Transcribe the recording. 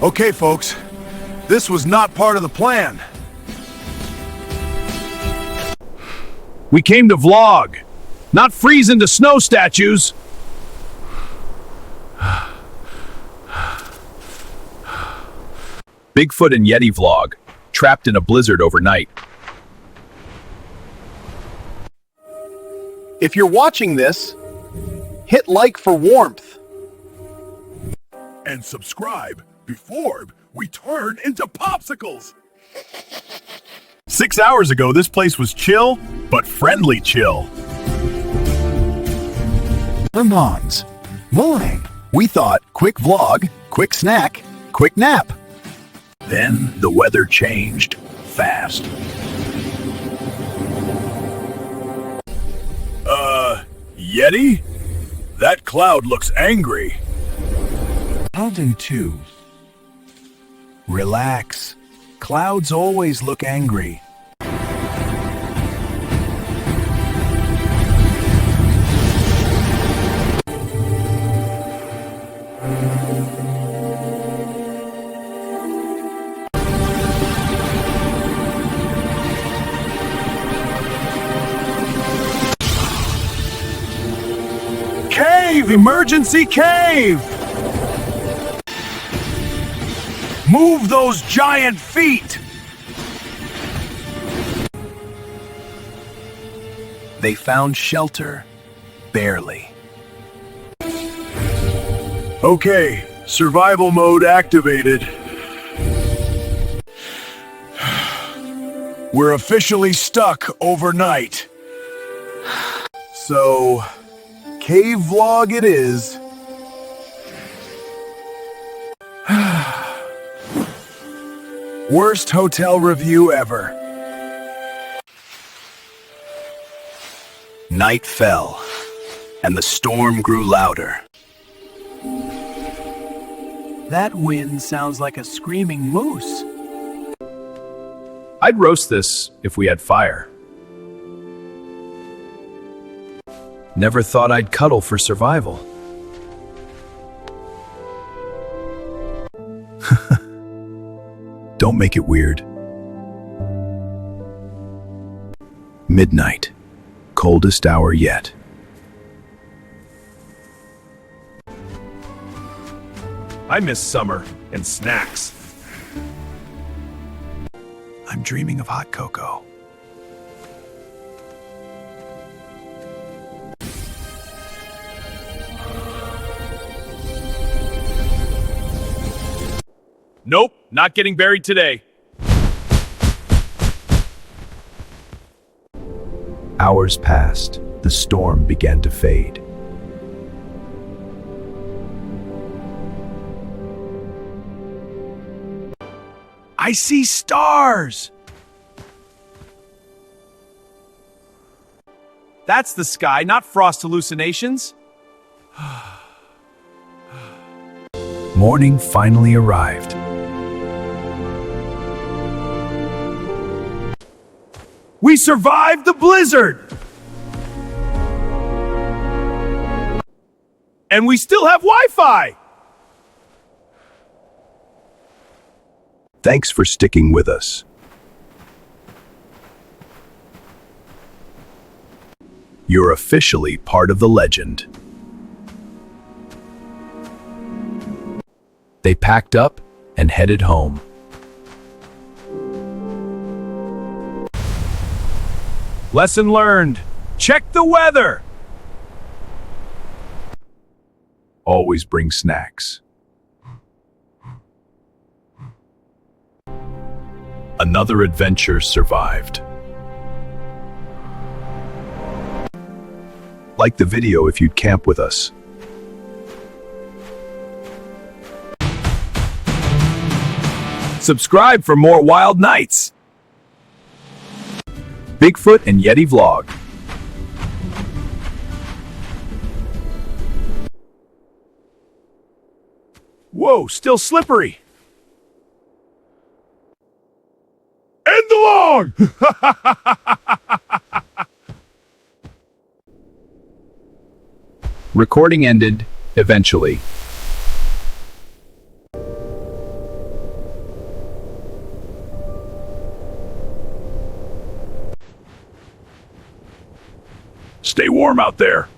Okay, folks, this was not part of the plan. We came to vlog, not freeze into snow statues. Bigfoot and Yeti vlog, trapped in a blizzard overnight. If you're watching this, hit like for warmth. And subscribe before we turn into popsicles. 6 hours ago, this place was chill, but friendly chill. Lemons. Morning. We thought quick vlog, quick snack, quick nap. Then the weather changed fast. Yeti? That cloud looks angry. Mountain 2. Relax. Clouds always look angry. Cave! Emergency cave! Move those giant feet! They found shelter. Barely. Okay, survival mode activated. We're officially stuck overnight. So, cave vlog it is. Worst hotel review ever. Night fell, and the storm grew louder. That wind sounds like a screaming moose. I'd roast this if we had fire. Never thought I'd cuddle for survival. Don't make it weird. Midnight. Coldest hour yet. I miss summer and snacks. I'm dreaming of hot cocoa. Nope, not getting buried today. Hours passed. The storm began to fade. I see stars! That's the sky, not frost hallucinations. Morning finally arrived. We survived the blizzard! And we still have Wi-Fi! Thanks for sticking with us. You're officially part of the legend. They packed up and headed home. Lesson learned. Check the weather! Always bring snacks. Another adventure survived. Like the video if you'd camp with us. Subscribe for more wild nights. Bigfoot and Yeti vlog. Whoa, still slippery. End the log! Recording ended, eventually. Stay warm out there.